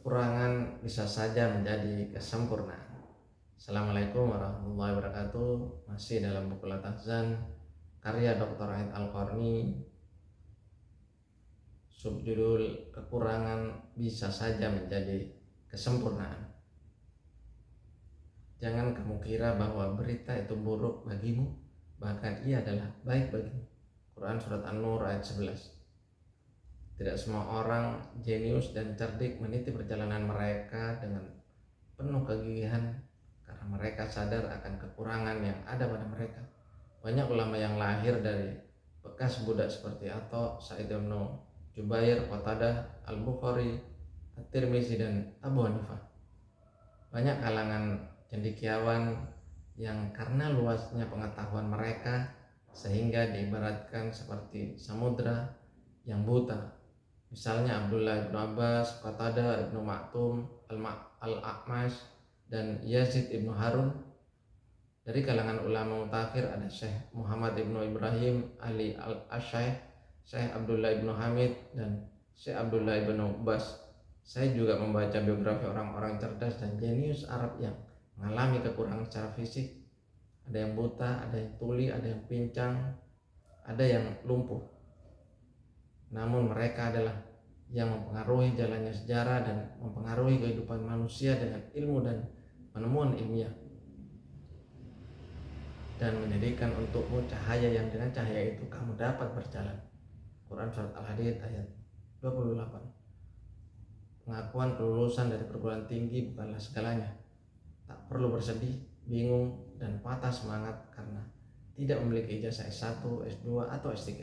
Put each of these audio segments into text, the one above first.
Kekurangan bisa saja menjadi kesempurnaan. Assalamualaikum warahmatullahi wabarakatuh. Masih dalam buku Latahzan karya Dr. Aid Al-Qarni, subjudul kekurangan bisa saja menjadi kesempurnaan. Jangan kamu kira bahwa berita itu buruk bagimu, bahkan ia adalah baik bagimu. Quran Surat An-Nur ayat 11. Tidak semua orang jenius dan cerdik meniti perjalanan mereka dengan penuh kegigihan karena mereka sadar akan kekurangan yang ada pada mereka. Banyak ulama yang lahir dari bekas budak seperti Atha, Sa'id bin Jubair, Qatadah, Al-Bukhari, At-Tirmizi, dan Abu Hanifah. Banyak kalangan cendekiawan yang karena luasnya pengetahuan mereka sehingga diibaratkan seperti samudra yang buta. Misalnya Abdullah bin Abbas, Qatadah bin Ma'tum, Al-A'mash, dan Yazid bin Harun. Dari kalangan ulama mutakhir ada Syekh Muhammad bin Ibrahim Ali Al-Asyaikh, Syekh Abdullah bin Hamid, dan Syekh Abdullah bin Abbas. Saya juga membaca biografi orang-orang cerdas dan jenius Arab yang mengalami kekurangan secara fisik. Ada yang buta, ada yang tuli, ada yang pincang, ada yang lumpuh. Namun mereka adalah yang mempengaruhi jalannya sejarah dan mempengaruhi kehidupan manusia dengan ilmu dan penemuan ilmiah, dan menjadikan untukmu cahaya yang dengan cahaya itu kamu dapat berjalan. Quran Surat Al-Hadid ayat 28. Pengakuan kelulusan dari perguruan tinggi bukanlah segalanya. Tak perlu bersedih, bingung, dan patah semangat karena tidak memiliki ijazah S1, S2, atau S3.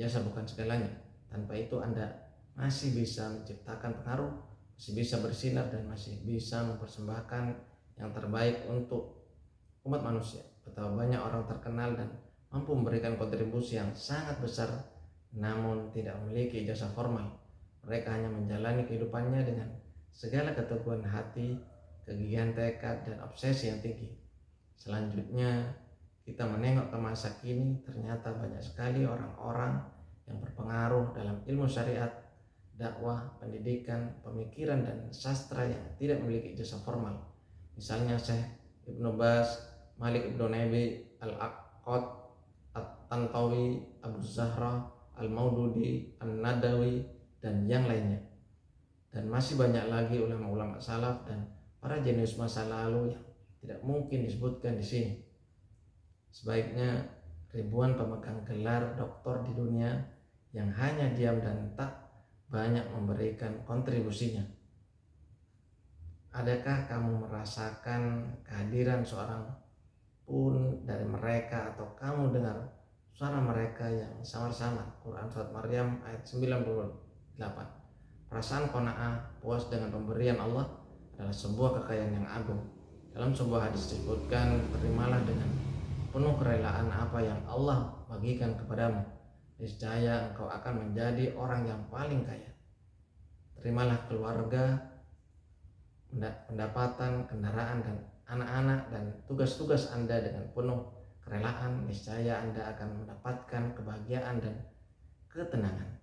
Ijazah bukan segalanya. Tanpa itu Anda masih bisa menciptakan pengaruh, masih bisa bersinar, dan masih bisa mempersembahkan yang terbaik untuk umat manusia. Betapa banyak orang terkenal dan mampu memberikan kontribusi yang sangat besar namun tidak memiliki ijazah formal. Mereka hanya menjalani kehidupannya dengan segala keteguhan hati, kegigihan tekad, dan obsesi yang tinggi. Selanjutnya kita menengok ke masa kini. Ternyata banyak sekali orang-orang yang berpengaruh dalam ilmu syariat, dakwah, pendidikan, pemikiran, dan sastra yang tidak memiliki ijazah formal. Misalnya Syekh Ibnu Baz, Malik Ibnu Nabi, Al-Aqad, At-Tantawi, Abu Zahra, Al-Maududi, An-Nadawi, dan yang lainnya. Dan masih banyak lagi ulama-ulama salaf dan para jenius masa lalu yang tidak mungkin disebutkan di sini. Sebaiknya ribuan pemegang gelar doktor di dunia yang hanya diam dan tak banyak memberikan kontribusinya. Adakah kamu merasakan kehadiran seorang pun dari mereka, atau kamu dengar suara mereka yang samar-samar? Quran Surat Maryam ayat 98. Perasaan qanaah, puas dengan pemberian Allah, adalah sebuah kekayaan yang agung. Dalam sebuah hadis disebutkan, terimalah dengan penuh kerelaan apa yang Allah bagikan kepadamu, niscaya engkau akan menjadi orang yang paling kaya. Terimalah keluarga, pendapatan, kendaraan, dan anak-anak, dan tugas-tugas Anda dengan penuh kerelaan, niscaya Anda akan mendapatkan kebahagiaan dan ketenangan.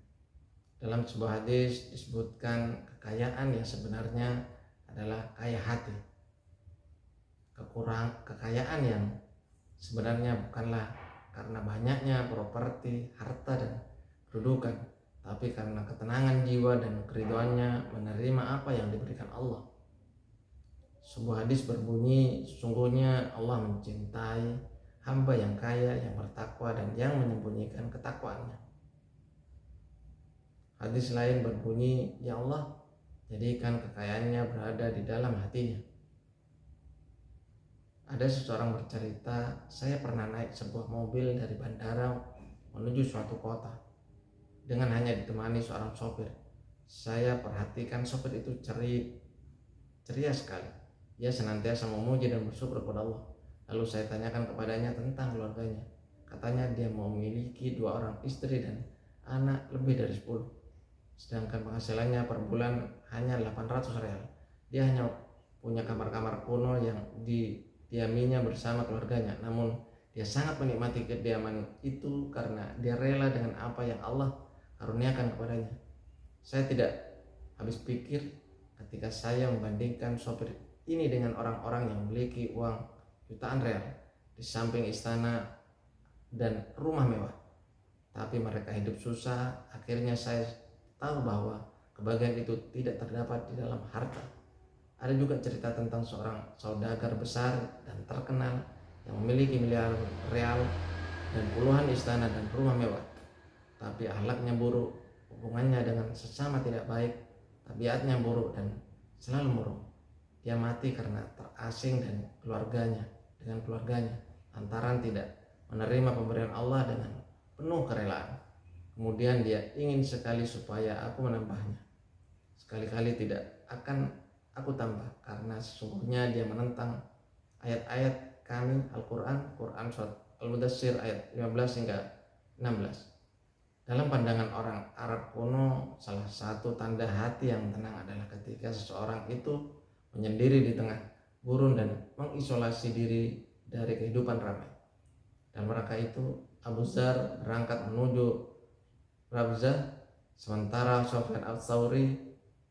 Dalam sebuah hadis disebutkan kekayaan yang sebenarnya adalah kaya hati. Kekayaan yang sebenarnya bukanlah karena banyaknya properti, harta, dan kedudukan, tapi karena ketenangan jiwa dan keridhoannya menerima apa yang diberikan Allah. Sebuah hadis berbunyi, sesungguhnya Allah mencintai hamba yang kaya, yang bertakwa, dan yang menyembunyikan ketakwaannya. Hadis lain berbunyi, ya Allah, jadikan kekayaannya berada di dalam hatinya. Ada seseorang bercerita, saya pernah naik sebuah mobil dari bandara menuju suatu kota dengan hanya ditemani seorang sopir. Saya perhatikan sopir itu ceria sekali. Ia senantiasa memuji dan bersyukur kepada Allah. Lalu saya tanyakan kepadanya tentang keluarganya. Katanya dia memiliki 2 orang istri dan anak lebih dari 10. Sedangkan penghasilannya per bulan hanya 800 real. Dia hanya punya kamar-kamar kuno yang didiaminya bersama keluarganya. Namun dia sangat menikmati kediaman itu karena dia rela dengan apa yang Allah karuniakan kepadanya. Saya tidak habis pikir ketika saya membandingkan sopir ini dengan orang-orang yang memiliki uang jutaan real di samping istana dan rumah mewah, tapi mereka hidup susah. Akhirnya saya tahu bahwa kebahagiaan itu tidak terdapat di dalam harta. Ada juga cerita tentang seorang saudagar besar dan terkenal yang memiliki miliar real dan puluhan istana dan rumah mewah, tapi akhlaknya buruk, hubungannya dengan sesama tidak baik, tabiatnya buruk dan selalu murung. Dia mati karena terasing dengan keluarganya lantaran tidak menerima pemberian Allah dengan penuh kerelaan. Kemudian dia ingin sekali supaya aku menambahnya. Sekali-kali tidak akan aku tambah, karena sesungguhnya dia menentang ayat-ayat kami Al-Quran, Quran Surat Al-Mudassir ayat 15 hingga 16. Dalam pandangan orang Arab kuno, salah satu tanda hati yang tenang adalah ketika seseorang itu menyendiri di tengah gurun dan mengisolasi diri dari kehidupan ramai. Dan mereka itu Abu Dzar berangkat menuju Rabzah, sementara Sufyan Ats-Tsauri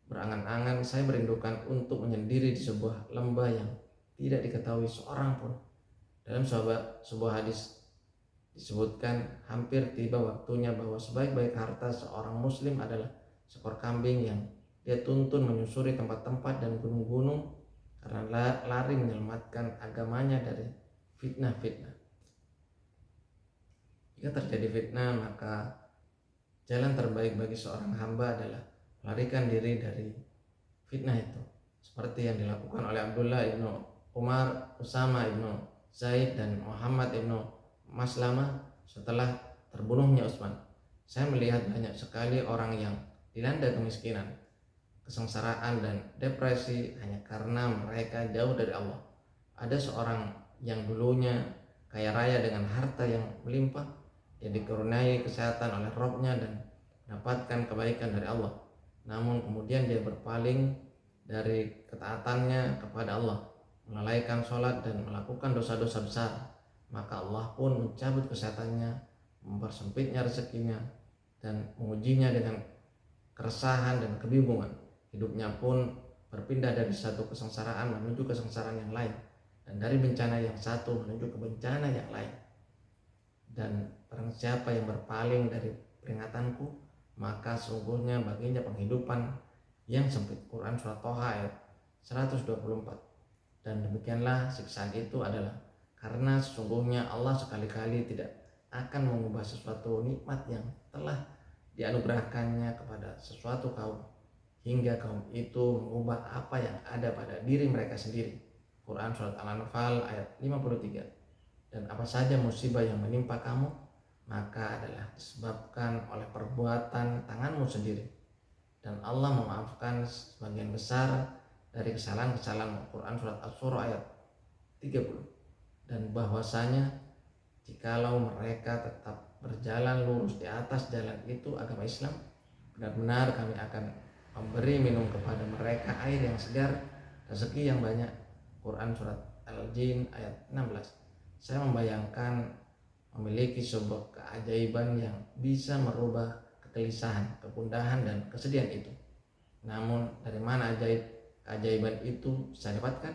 berangan-angan, saya merindukan untuk menyendiri di sebuah lembah yang tidak diketahui seorang pun. Dalam sebuah hadis disebutkan, hampir tiba waktunya bahwa sebaik-baik harta seorang muslim adalah seekor kambing yang dia tuntun menyusuri tempat-tempat dan gunung-gunung karena lari menyelamatkan agamanya dari fitnah-fitnah. Jika terjadi fitnah, maka jalan terbaik bagi seorang hamba adalah melarikan diri dari fitnah itu, seperti yang dilakukan oleh Abdullah ibnu Umar, Usama ibnu Zaid, dan Muhammad ibnu Maslamah setelah terbunuhnya Utsman. Saya melihat banyak sekali orang yang dilanda kemiskinan, kesengsaraan, dan depresi hanya karena mereka jauh dari Allah. Ada seorang yang dulunya kaya raya dengan harta yang melimpah, dia dikaruniai kesehatan oleh Rabb-nya dan mendapatkan kebaikan dari Allah. Namun kemudian dia berpaling dari ketaatannya kepada Allah, melalaikan sholat dan melakukan dosa-dosa besar. Maka Allah pun mencabut kesehatannya, mempersempitnya rezekinya, dan mengujinya dengan keresahan dan kebingungan. Hidupnya pun berpindah dari satu kesengsaraan menuju kesengsaraan yang lain, dan dari bencana yang satu menuju ke bencana yang lain. Dan barang siapa yang berpaling dari peringatanku, maka sungguhnya baginya penghidupan yang sempit. Quran Surat Toha ayat 124. Dan demikianlah siksaan itu adalah karena sesungguhnya Allah sekali-kali tidak akan mengubah sesuatu nikmat yang telah dianugerahkannya kepada sesuatu kaum hingga kaum itu mengubah apa yang ada pada diri mereka sendiri. Quran Surat Al-Anfal ayat 53. Dan apa saja musibah yang menimpa kamu, maka adalah disebabkan oleh perbuatan tanganmu sendiri, dan Allah memaafkan sebagian besar dari kesalahan-kesalahanmu. Quran Surat Asy-Syura ayat 30. Dan bahwasanya jikalau mereka tetap berjalan lurus di atas jalan itu, agama Islam, benar-benar kami akan memberi minum kepada mereka air yang segar, rezeki yang banyak. Quran Surat Al-Jin ayat 16. Saya membayangkan memiliki sebuah keajaiban yang bisa merubah kegelisahan, kegundahan, dan kesedihan itu. Namun dari mana keajaiban itu saya dapatkan?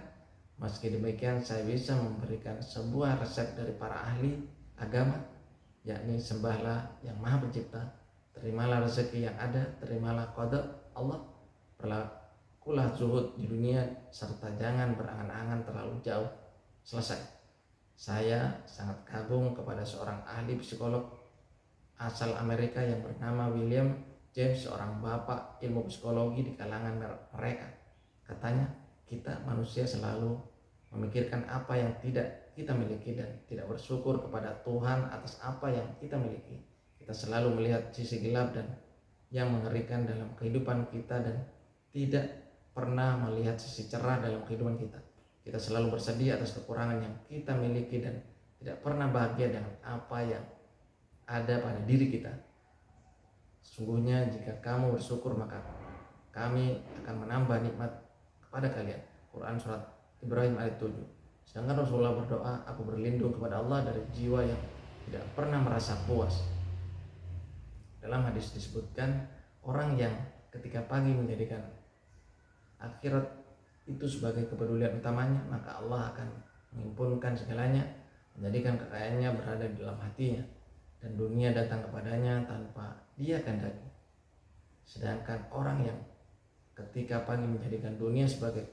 Meski demikian, saya bisa memberikan sebuah resep dari para ahli agama, yakni sembahlah yang Maha Pencipta, terimalah rezeki yang ada, terimalah qada Allah, berlakulah zuhud di dunia, serta jangan berangan-angan terlalu jauh. Selesai. Saya sangat kagum kepada seorang ahli psikolog asal Amerika yang bernama William James, seorang bapak ilmu psikologi di kalangan mereka. Katanya, kita manusia selalu memikirkan apa yang tidak kita miliki dan tidak bersyukur kepada Tuhan atas apa yang kita miliki. Kita selalu melihat sisi gelap dan yang mengerikan dalam kehidupan kita dan tidak pernah melihat sisi cerah dalam kehidupan kita. Kita selalu bersedih atas kekurangan yang kita miliki dan tidak pernah bahagia dengan apa yang ada pada diri kita. Sesungguhnya jika kamu bersyukur, maka kami akan menambah nikmat kepada kalian. Quran Surat Ibrahim ayat 7. Sedangkan Rasulullah berdoa, aku berlindung kepada Allah dari jiwa yang tidak pernah merasa puas. Dalam hadis disebutkan, orang yang ketika pagi menjadikan akhirat itu sebagai kepedulian utamanya, maka Allah akan menghimpunkan segalanya, menjadikan kekayaannya berada di dalam hatinya, dan dunia datang kepadanya tanpa dia kehendaki. Sedangkan orang yang ketika ingin menjadikan dunia sebagai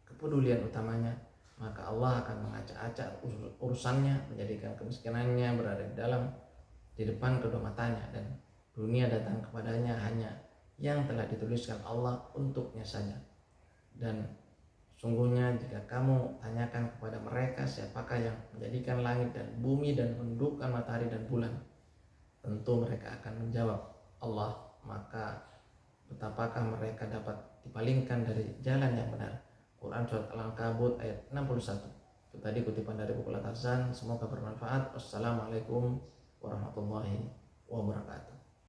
kepedulian utamanya, maka Allah akan mengacak-acak urusannya, menjadikan kemiskinannya berada di depan kedua matanya, dan dunia datang kepadanya hanya yang telah dituliskan Allah untuknya saja. Dan sungguhnya jika kamu tanyakan kepada mereka siapakah yang menjadikan langit dan bumi dan menundukkan matahari dan bulan, tentu mereka akan menjawab Allah. Maka betapakah mereka dapat dipalingkan dari jalan yang benar. Quran Surat Al-Ankabut ayat 61. Itu tadi kutipan dari buku Al-Tarzan. Semoga bermanfaat. Wassalamualaikum warahmatullahi wabarakatuh.